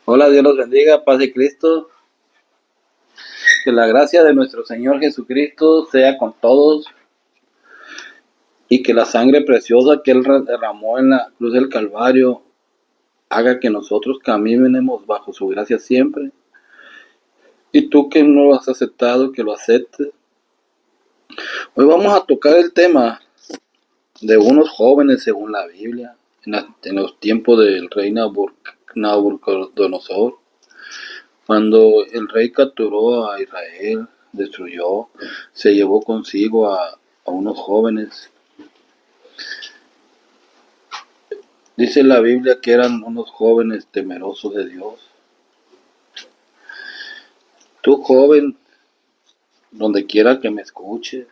Hola, Dios los bendiga, paz de Cristo, que la gracia de nuestro Señor Jesucristo sea con todos y que la sangre preciosa que Él derramó en la cruz del Calvario haga que nosotros caminemos bajo su gracia siempre. Y tú que no lo has aceptado, que lo aceptes. Hoy vamos a tocar el tema de unos jóvenes según la Biblia, en los tiempos del rey Nabucodonosor, cuando el rey capturó a Israel, destruyó, se llevó consigo a unos jóvenes. Dice la Biblia que eran unos jóvenes temerosos de Dios. Tú joven, donde quiera que me escuches,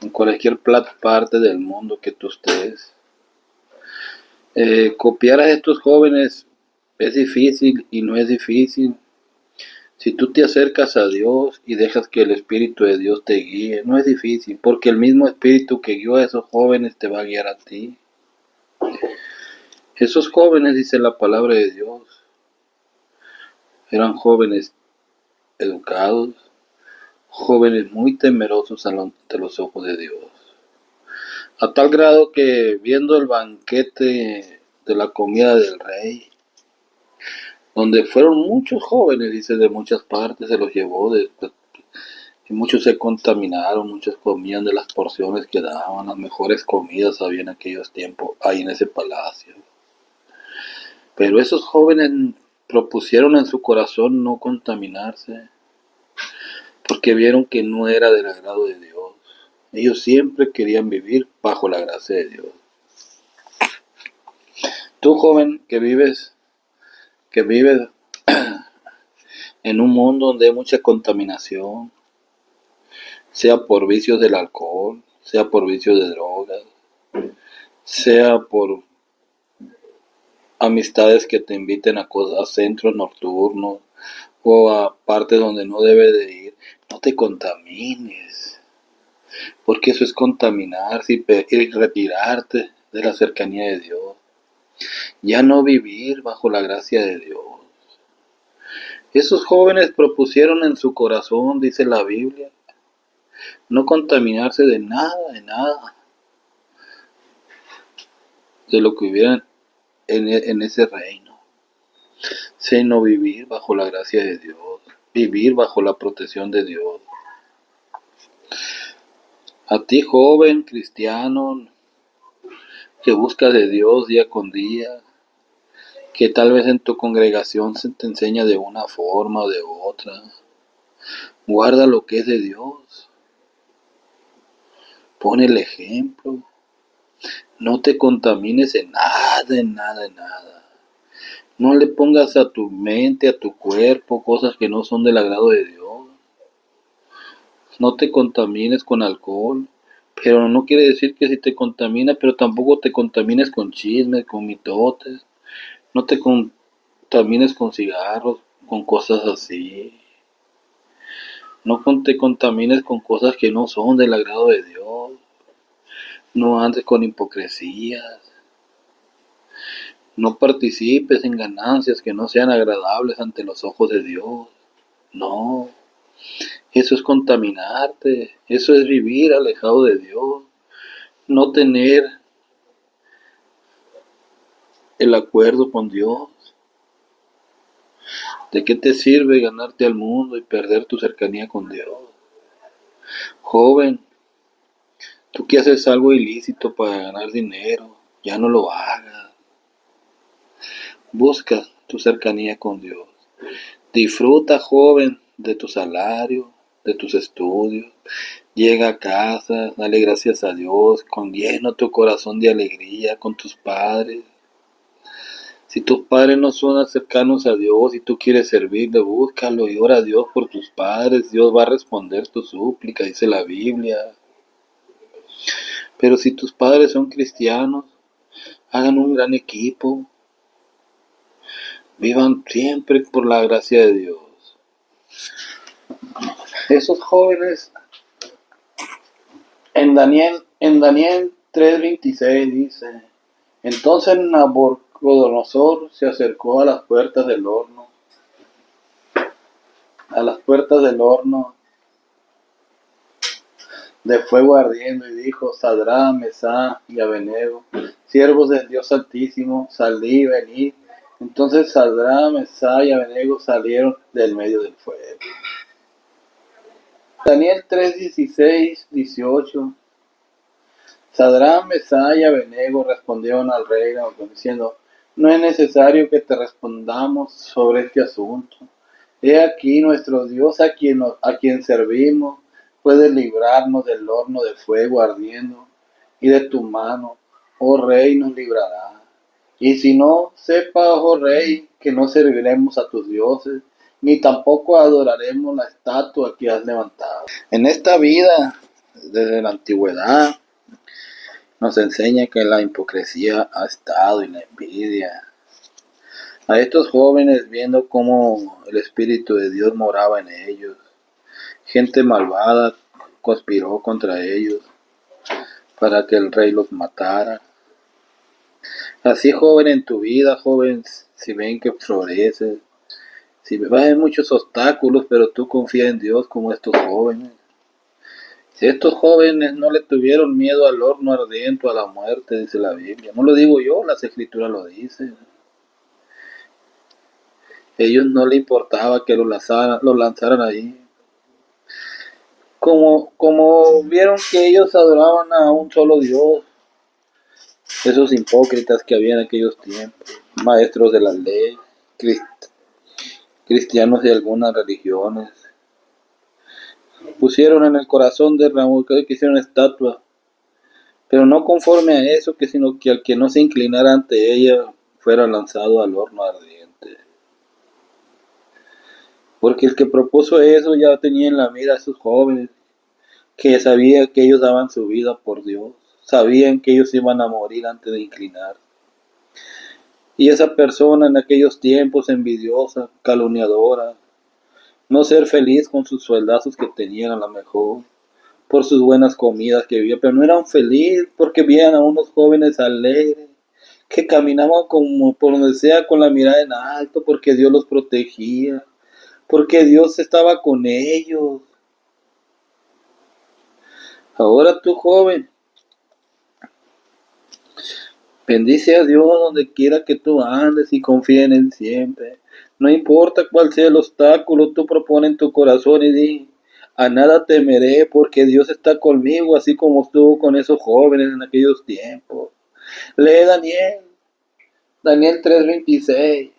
en cualquier parte del mundo que tú estés, copiar a estos jóvenes es difícil y no es difícil. Si tú te acercas a Dios y dejas que el Espíritu de Dios te guíe, no es difícil, porque el mismo Espíritu que guió a esos jóvenes te va a guiar a ti. Esos jóvenes, dice la palabra de Dios, eran jóvenes educados, jóvenes muy temerosos ante los ojos de Dios. A tal grado que viendo el banquete de la comida del rey, donde fueron muchos jóvenes, dice, de muchas partes, se los llevó, y muchos se contaminaron, muchos comían de las porciones que daban, las mejores comidas había en aquellos tiempos, ahí en ese palacio. Pero esos jóvenes propusieron en su corazón no contaminarse, porque vieron que no era del agrado de Dios. Ellos siempre querían vivir bajo la gracia de Dios. Tú, joven, que vives en un mundo donde hay mucha contaminación, sea por vicios del alcohol, sea por vicios de drogas, sea por amistades que te inviten a centros nocturnos o a partes donde no debes de ir, no te contamines, porque eso es contaminarse y retirarte de la cercanía de Dios. Ya no vivir bajo la gracia de Dios. Esos jóvenes propusieron en su corazón, dice la Biblia, no contaminarse de nada, de lo que hubieran en ese reino, sino vivir bajo la gracia de Dios, vivir bajo la protección de Dios. A ti, joven cristiano, que buscas de Dios día con día, que tal vez en tu congregación se te enseña de una forma o de otra, guarda lo que es de Dios, pon el ejemplo, no te contamines en nada. No le pongas a tu mente, a tu cuerpo, cosas que no son del agrado de Dios. No te contamines con alcohol, pero no quiere decir que si te contamina, pero tampoco te contamines con chismes, con mitotes. No te contamines con cigarros, con cosas así. No te contamines con cosas que no son del agrado de Dios. No andes con hipocresías. No participes en ganancias que no sean agradables ante los ojos de Dios. No, eso es contaminarte. Eso es vivir alejado de Dios. No tener el acuerdo con Dios. ¿De qué te sirve ganarte al mundo y perder tu cercanía con Dios? Joven, tú que haces algo ilícito para ganar dinero, ya no lo hagas. Busca tu cercanía con Dios. Disfruta, joven, de tu salario, de tus estudios. Llega a casa, dale gracias a Dios, con lleno tu corazón de alegría con tus padres. Si tus padres no son cercanos a Dios y tú quieres servirle, búscalo y ora a Dios por tus padres. Dios va a responder tu súplica, dice la Biblia. Pero si tus padres son cristianos, hagan un gran equipo. Vivan siempre por la gracia de Dios. Esos jóvenes, en Daniel 3:26 dice, entonces Nabucodonosor se acercó a las puertas del horno, de fuego ardiendo, y dijo: Sadrach, Mesach y Abednego, siervos del Dios Altísimo, salid y venid. Entonces Sadrach, Mesach y Abednego salieron del medio del fuego. Daniel 3, 16, 18. Sadrach, Mesach y Abednego respondieron al rey diciendo: no es necesario que te respondamos sobre este asunto. He aquí nuestro Dios a quien servimos puede librarnos del horno de fuego ardiendo, y de tu mano, oh rey, nos librará. Y si no, sepa, oh rey, que no serviremos a tus dioses, ni tampoco adoraremos la estatua que has levantado. En esta vida, desde la antigüedad, nos enseña que la hipocresía ha estado y la envidia. A estos jóvenes, viendo cómo el Espíritu de Dios moraba en ellos, gente malvada conspiró contra ellos para que el rey los matara. Así, joven, en tu vida, joven, si ven que floreces, si ves muchos obstáculos, pero tú confías en Dios como estos jóvenes. Si estos jóvenes no le tuvieron miedo al horno ardiente, a la muerte, dice la Biblia. No lo digo yo, las Escrituras lo dicen. Ellos no les importaba que lo lanzaran ahí. Como vieron que ellos adoraban a un solo Dios, esos hipócritas que había en aquellos tiempos, maestros de la ley, cristianos de algunas religiones, pusieron en el corazón de Ramón que hicieron estatua, pero no conforme a eso, sino que al que no se inclinara ante ella fuera lanzado al horno ardiente. Porque el que propuso eso ya tenía en la mira a esos jóvenes, que sabía que ellos daban su vida por Dios, sabían que ellos iban a morir antes de inclinar. Y esa persona en aquellos tiempos envidiosa, calumniadora, no ser feliz con sus sueldazos que tenían a lo mejor, por sus buenas comidas que vivían, pero no eran felices porque veían a unos jóvenes alegres, que caminaban como por donde sea con la mirada en alto, porque Dios los protegía, porque Dios estaba con ellos. Ahora tú, joven, bendice a Dios donde quiera que tú andes y confía en Él siempre. No importa cuál sea el obstáculo, tú propones en tu corazón y di: a nada temeré porque Dios está conmigo, así como estuvo con esos jóvenes en aquellos tiempos. Lee Daniel 3:26,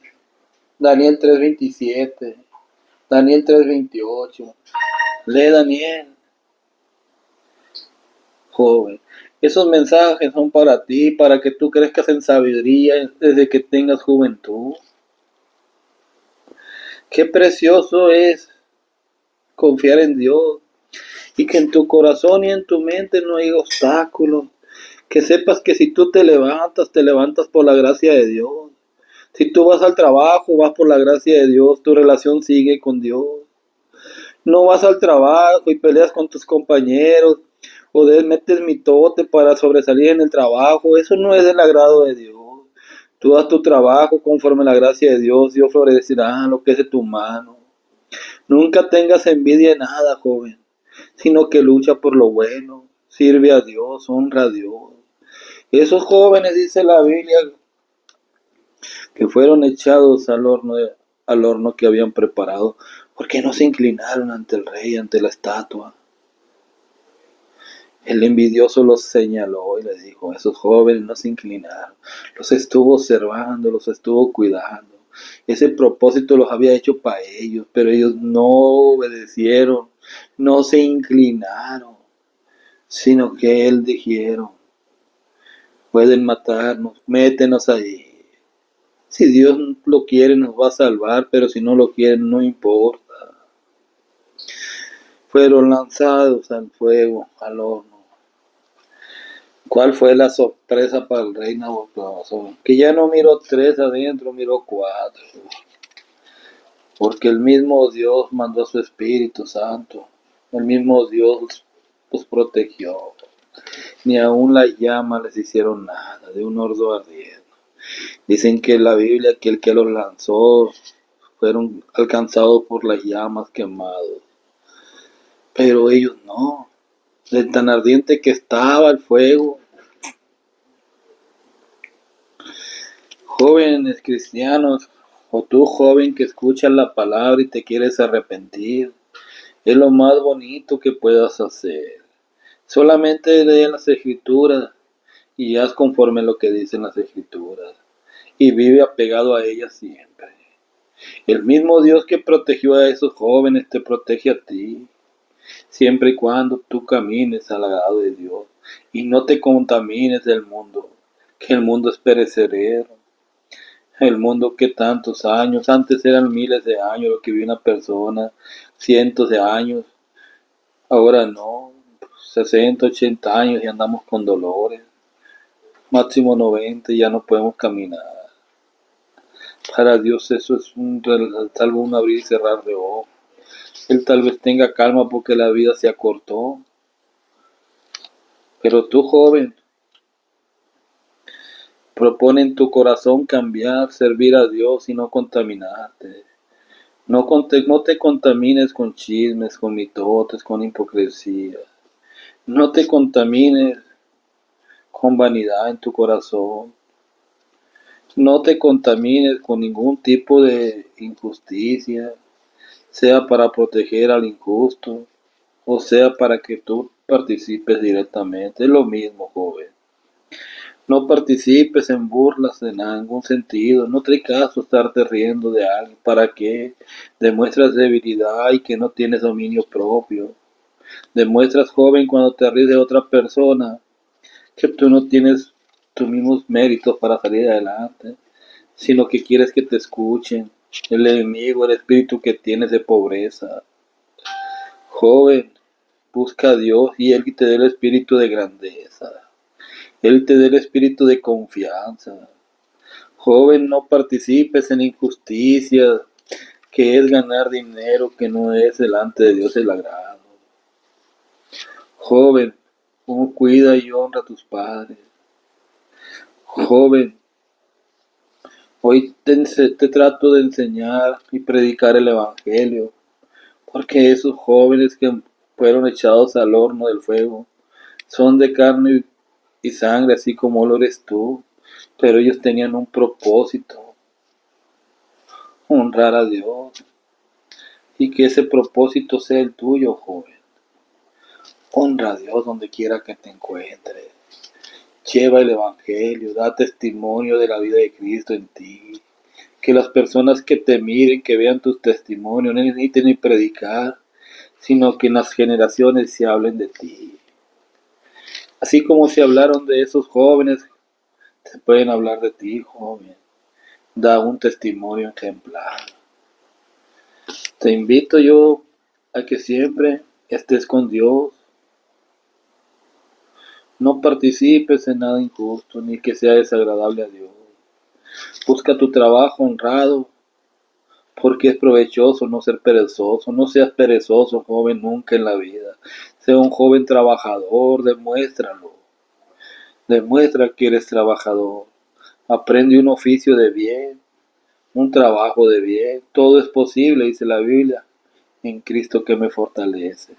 Daniel 3:27, Daniel 3:28. Lee Daniel, joven. Esos mensajes son para ti, para que tú crezcas en sabiduría desde que tengas juventud. Qué precioso es confiar en Dios y que en tu corazón y en tu mente no hay obstáculos. Que sepas que si tú te levantas por la gracia de Dios. Si tú vas al trabajo, vas por la gracia de Dios, tu relación sigue con Dios. No vas al trabajo y peleas con tus compañeros o metes mitote para sobresalir en el trabajo. Eso no es del agrado de Dios. Tú haz tu trabajo conforme a la gracia de Dios. Dios florecerá lo que es de tu mano. Nunca tengas envidia de nada, joven, sino que lucha por lo bueno. Sirve a Dios, honra a Dios. Esos jóvenes, dice la Biblia, que fueron echados al horno que habían preparado, porque no se inclinaron ante el rey, ante la estatua. El envidioso los señaló y les dijo: esos jóvenes no se inclinaron, los estuvo observando, los estuvo cuidando. Ese propósito los había hecho para ellos, pero ellos no obedecieron, no se inclinaron, sino que él dijeron: pueden matarnos, métenos ahí. Si Dios lo quiere nos va a salvar, pero si no lo quiere no importa. Fueron lanzados al fuego, al horno. ¿Cuál fue la sorpresa para el rey Nabucodonosor? Que ya no miró 3 adentro, miró 4. Porque el mismo Dios mandó a su Espíritu Santo. El mismo Dios los protegió. Ni aun la llama les hicieron nada, de un horno ardiente. Dicen que en la Biblia que el que los lanzó fueron alcanzados por las llamas quemados. Pero ellos no. De tan ardiente que estaba el fuego. Jóvenes cristianos, o tú joven que escuchas la palabra y te quieres arrepentir, es lo más bonito que puedas hacer. Solamente lee las escrituras y haz conforme lo que dicen las escrituras y vive apegado a ellas siempre. El mismo Dios que protegió a esos jóvenes te protege a ti, siempre y cuando tú camines al lado de Dios y no te contamines del mundo, que el mundo es perecedero. El mundo que tantos años, antes eran miles de años lo que vivía una persona, cientos de años, ahora no, 60, 80 años y andamos con dolores, máximo 90 y ya no podemos caminar. Para Dios eso es tal vez un abrir y cerrar de ojos. Él tal vez tenga calma porque la vida se acortó. Pero tú, joven, propone en tu corazón cambiar, servir a Dios y no contaminarte. No te contamines con chismes, con mitotes, con hipocresía. No te contamines con vanidad en tu corazón. No te contamines con ningún tipo de injusticia, sea para proteger al injusto o sea para que tú participes directamente. Es lo mismo, joven. No participes en burlas en ningún sentido. No te caso estarte riendo de alguien. ¿Para qué? Demuestras debilidad y que no tienes dominio propio. Demuestras, joven, cuando te ríes de otra persona, que tú no tienes tus mismos méritos para salir adelante, sino que quieres que te escuchen. El enemigo, el espíritu que tienes de pobreza. Joven, busca a Dios y Él te dé el espíritu de grandeza. Él te dé el espíritu de confianza. Joven, no participes en injusticia, que es ganar dinero que no es delante de Dios el agrado. Joven, cuida y honra a tus padres. Joven, hoy te trato de enseñar y predicar el Evangelio, porque esos jóvenes que fueron echados al horno del fuego son de carne y sangre, así como lo eres tú, pero ellos tenían un propósito, honrar a Dios, y que ese propósito sea el tuyo, joven. Honra a Dios donde quiera que te encuentres. Lleva el Evangelio, da testimonio de la vida de Cristo en ti. Que las personas que te miren, que vean tus testimonios, no necesiten ni predicar, sino que en las generaciones se hablen de ti. Así como se hablaron de esos jóvenes, se pueden hablar de ti, joven. Da un testimonio ejemplar. Te invito yo a que siempre estés con Dios. No participes en nada injusto, ni que sea desagradable a Dios. Busca tu trabajo honrado, porque es provechoso no ser perezoso. No seas perezoso, joven, nunca en la vida. Sea un joven trabajador, demuéstralo. Demuestra que eres trabajador. Aprende un oficio de bien, un trabajo de bien. Todo es posible, dice la Biblia, en Cristo que me fortalece.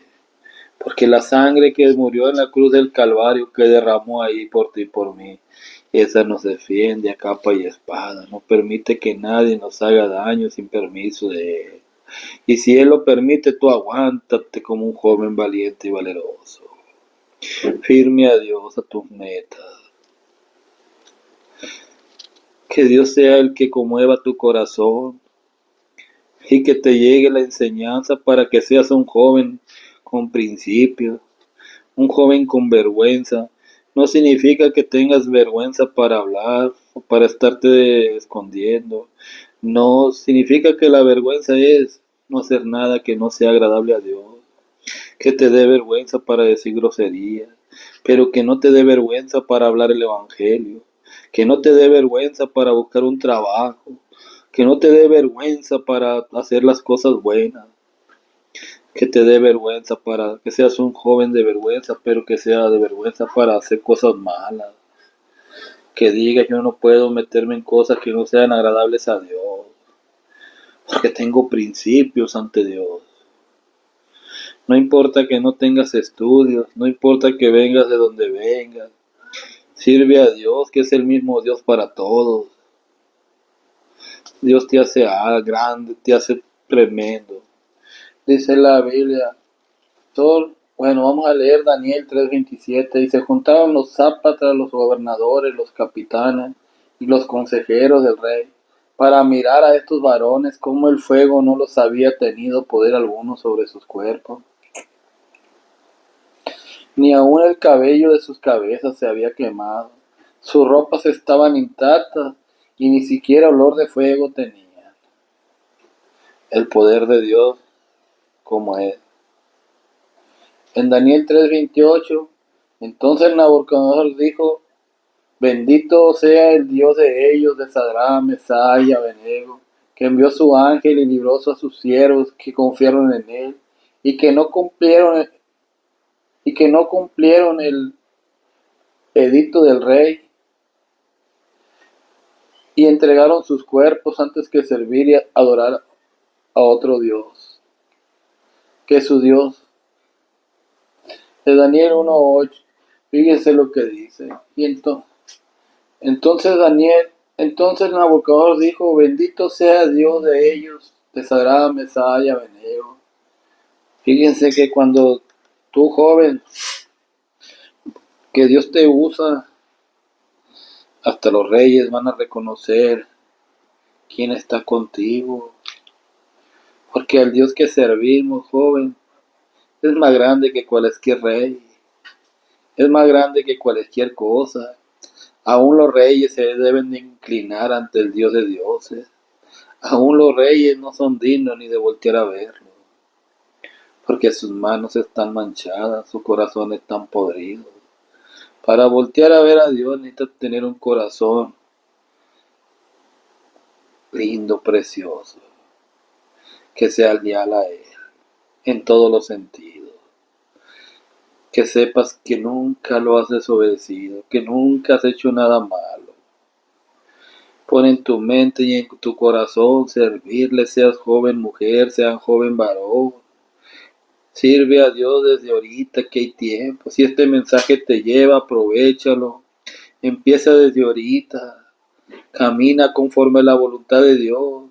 Porque la sangre que murió en la cruz del Calvario, que derramó ahí por ti y por mí, esa nos defiende a capa y espada. No permite que nadie nos haga daño sin permiso de Él. Y si Él lo permite, tú aguántate como un joven valiente y valeroso. Firme a Dios a tus metas. Que Dios sea el que conmueva tu corazón y que te llegue la enseñanza para que seas un joven con principios, un joven con vergüenza. No significa que tengas vergüenza para hablar o para estarte escondiendo. No significa que la vergüenza es no hacer nada que no sea agradable a Dios. Que te dé vergüenza para decir groserías, pero que no te dé vergüenza para hablar el Evangelio. Que no te dé vergüenza para buscar un trabajo. Que no te dé vergüenza para hacer las cosas buenas. Que te dé vergüenza para que seas un joven de vergüenza, pero que sea de vergüenza para hacer cosas malas. que diga yo no puedo meterme en cosas que no sean agradables a Dios, porque tengo principios ante Dios. No importa que no tengas estudios, no importa que vengas de donde vengas, sirve a Dios, que es el mismo Dios para todos. Dios te hace grande, te hace tremendo. Dice la Biblia, bueno, vamos a leer Daniel 3:27. Y se juntaron los sátrapas, los gobernadores, los capitanes y los consejeros del rey para mirar a estos varones cómo el fuego no los había tenido poder alguno sobre sus cuerpos, ni aun el cabello de sus cabezas se había quemado. Sus ropas estaban intactas y ni siquiera olor de fuego tenían. El poder de Dios como es. En Daniel 3:28, entonces Nabucodonosor dijo, bendito sea el Dios de ellos, de Sadrach, Mesach y Abednego, que envió su ángel y libró a sus siervos que confiaron en él y que no cumplieron el edicto del rey y entregaron sus cuerpos antes que servir y adorar a otro Dios, que es su Dios. De Daniel 1:8, fíjense lo que dice. Y entonces Nabucodonosor dijo, bendito sea Dios de ellos, de Sadrach, Mesach y Abednego. Fíjense que cuando tú, joven, que Dios te usa, hasta los reyes van a reconocer quién está contigo. Porque el Dios que servimos, joven, es más grande que cualquier rey. Es más grande que cualquier cosa. Aún los reyes se deben de inclinar ante el Dios de dioses. Aún los reyes no son dignos ni de voltear a verlo, porque sus manos están manchadas, su corazón está podrido. Para voltear a ver a Dios necesitas tener un corazón lindo, precioso, que sea leal a Él en todos los sentidos. Que sepas que nunca lo has desobedecido, que nunca has hecho nada malo. Pon en tu mente y en tu corazón servirle, seas joven mujer, seas joven varón. Sirve a Dios desde ahorita que hay tiempo. Si este mensaje te lleva, aprovéchalo. Empieza desde ahorita. Camina conforme a la voluntad de Dios.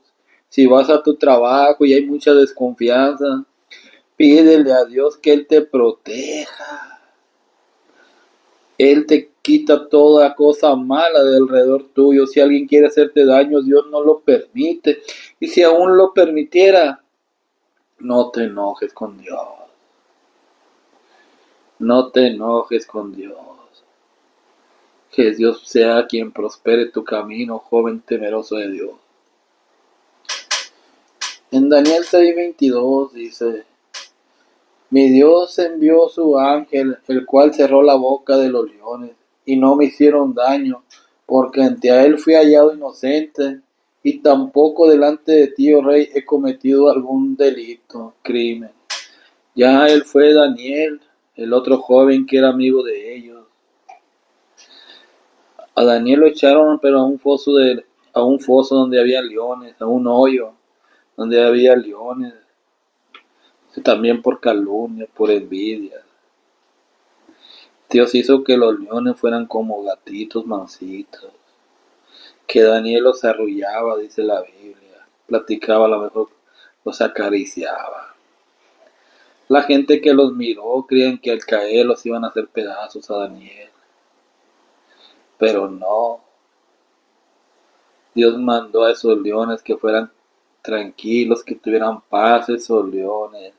Si vas a tu trabajo y hay mucha desconfianza, pídele a Dios que Él te proteja. Él te quita toda cosa mala de alrededor tuyo. Si alguien quiere hacerte daño, Dios no lo permite. Y si aún lo permitiera, no te enojes con Dios. No te enojes con Dios. Que Dios sea quien prospere tu camino, joven temeroso de Dios. En Daniel 6:22 dice, mi Dios envió su ángel, el cual cerró la boca de los leones, y no me hicieron daño, porque ante él fui hallado inocente, y tampoco delante de ti, oh rey, he cometido algún delito, crimen. Ya él fue Daniel, el otro joven que era amigo de ellos. A Daniel lo echaron, pero a un foso donde había leones, a un hoyo donde había leones, también por calumnia, por envidia. Dios hizo que los leones fueran como gatitos mansitos, que Daniel los arrullaba, dice la Biblia, platicaba, a lo mejor los acariciaba. La gente que los miró creían que al caer los iban a hacer pedazos a Daniel, pero no. Dios mandó a esos leones que fueran tranquilos, que tuvieran paz esos leones.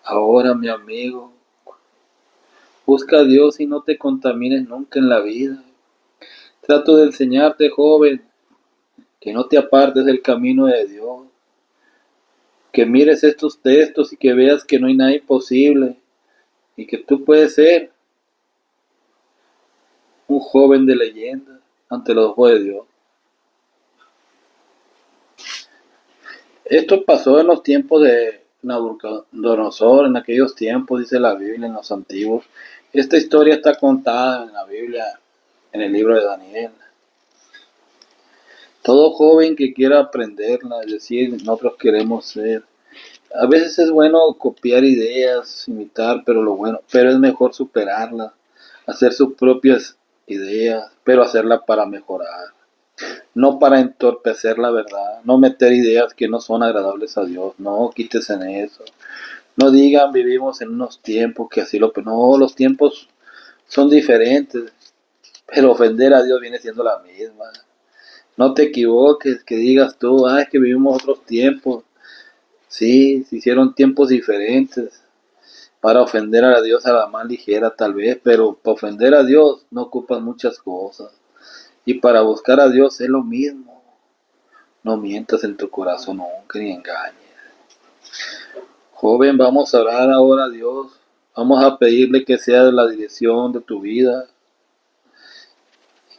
Ahora, mi amigo, busca a Dios y no te contamines nunca en la vida. Trato de enseñarte, joven, que no te apartes del camino de Dios, que mires estos textos y que veas que no hay nada imposible y que tú puedes ser un joven de leyenda ante los ojos de Dios. Esto pasó en los tiempos de Nabucodonosor, en aquellos tiempos, dice la Biblia, en los antiguos. Esta historia está contada en la Biblia en el libro de Daniel. Todo joven que quiera aprenderla, es decir, nosotros queremos ser. A veces es bueno copiar ideas, imitar, pero es mejor superarlas, hacer sus propias ideas, pero hacerla para mejorar, no para entorpecer la verdad, no meter ideas que no son agradables a Dios, no quites en eso. No digan vivimos en unos tiempos que así no, los tiempos son diferentes, pero ofender a Dios viene siendo la misma. No te equivoques, que digas tú, es que vivimos otros tiempos. Sí, se hicieron tiempos diferentes para ofender a Dios a la más ligera tal vez, pero para ofender a Dios no ocupas muchas cosas. Y para buscar a Dios es lo mismo. No mientas en tu corazón nunca ni engañes. Joven, vamos a orar ahora a Dios. Vamos a pedirle que sea de la dirección de tu vida.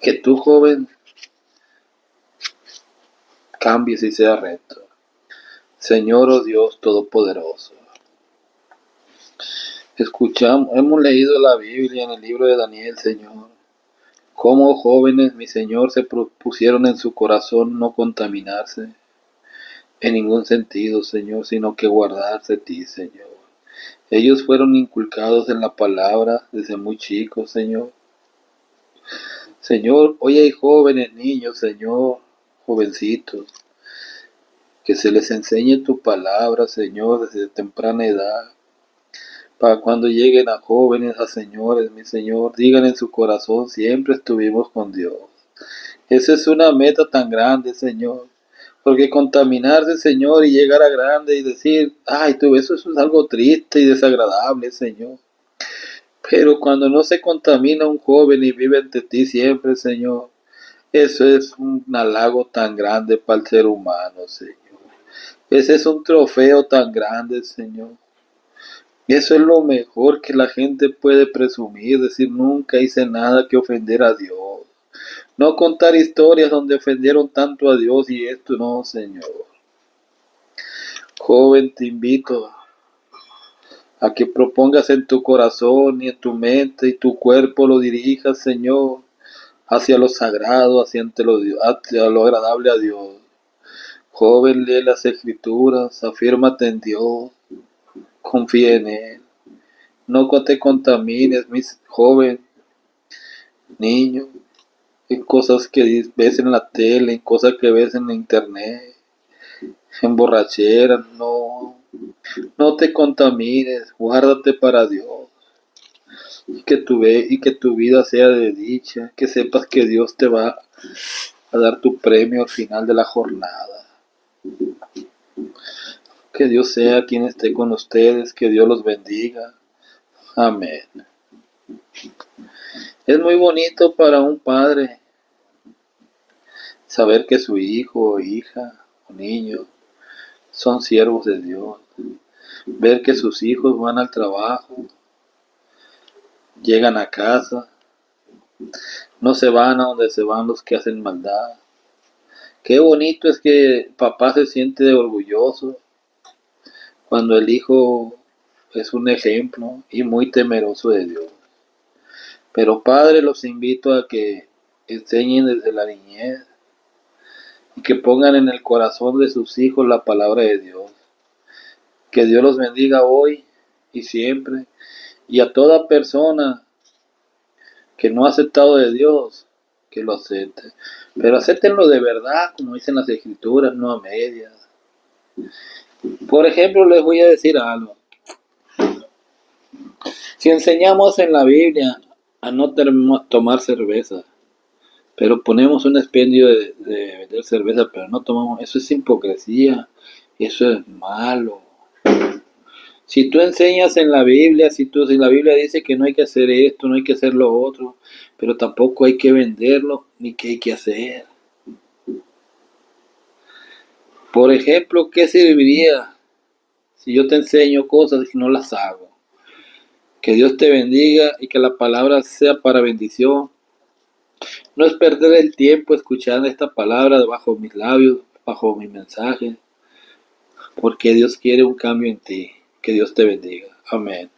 Que tú, joven, cambies y sea recto. Señor, oh Dios Todopoderoso. Hemos leído la Biblia en el libro de Daniel, Señor. Cómo jóvenes, mi Señor, se propusieron en su corazón no contaminarse en ningún sentido, Señor, sino que guardarse de ti, Señor. Ellos fueron inculcados en la palabra desde muy chicos, Señor. Señor, hoy hay jóvenes, niños, Señor, jovencitos, que se les enseñe tu palabra, Señor, desde temprana edad, para cuando lleguen a jóvenes, a señores, mi Señor, digan en su corazón, siempre estuvimos con Dios. Esa es una meta tan grande, Señor, porque contaminarse, Señor, y llegar a grande y decir, eso es algo triste y desagradable, Señor. Pero cuando no se contamina un joven y vive ante ti siempre, Señor, eso es un halago tan grande para el ser humano, Señor. Ese es un trofeo tan grande, Señor. Eso es lo mejor que la gente puede presumir, decir nunca hice nada que ofender a Dios. No contar historias donde ofendieron tanto a Dios y esto no, Señor. Joven, te invito a que propongas en tu corazón y en tu mente y tu cuerpo lo dirijas, Señor, hacia lo sagrado, hacia lo agradable a Dios. Joven, lee las escrituras, afírmate en Dios, confía en Él. No te contamines, mi joven, niño, en cosas que ves en la tele, en cosas que ves en internet, en borracheras, no te contamines, guárdate para Dios. Y que tu vida sea de dicha, que sepas que Dios te va a dar tu premio al final de la jornada. Que Dios sea quien esté con ustedes, que Dios los bendiga. Amén. Es muy bonito para un padre saber que su hijo o hija o niño son siervos de Dios. Ver que sus hijos van al trabajo, llegan a casa, no se van a donde se van los que hacen maldad. Qué bonito es que papá se siente orgulloso cuando el hijo es un ejemplo y muy temeroso de Dios. Pero padre, los invito a que enseñen desde la niñez y que pongan en el corazón de sus hijos la palabra de Dios. Que Dios los bendiga hoy y siempre. Y a toda persona que no ha aceptado de Dios, que lo acepte. Pero acéptenlo de verdad, como dicen las escrituras, no a medias. Por ejemplo, les voy a decir algo. Si enseñamos en la Biblia a no tomar cerveza, pero ponemos un expendio de vender cerveza, pero no tomamos, eso es hipocresía, eso es malo. Si tú enseñas en la Biblia, si la Biblia dice que no hay que hacer esto, no hay que hacer lo otro, pero tampoco hay que venderlo, ni qué hay que hacer. Por ejemplo, ¿qué serviría si yo te enseño cosas y no las hago? Que Dios te bendiga y que la palabra sea para bendición. No es perder el tiempo escuchando esta palabra bajo mis labios, bajo mi mensaje, porque Dios quiere un cambio en ti. Que Dios te bendiga. Amén.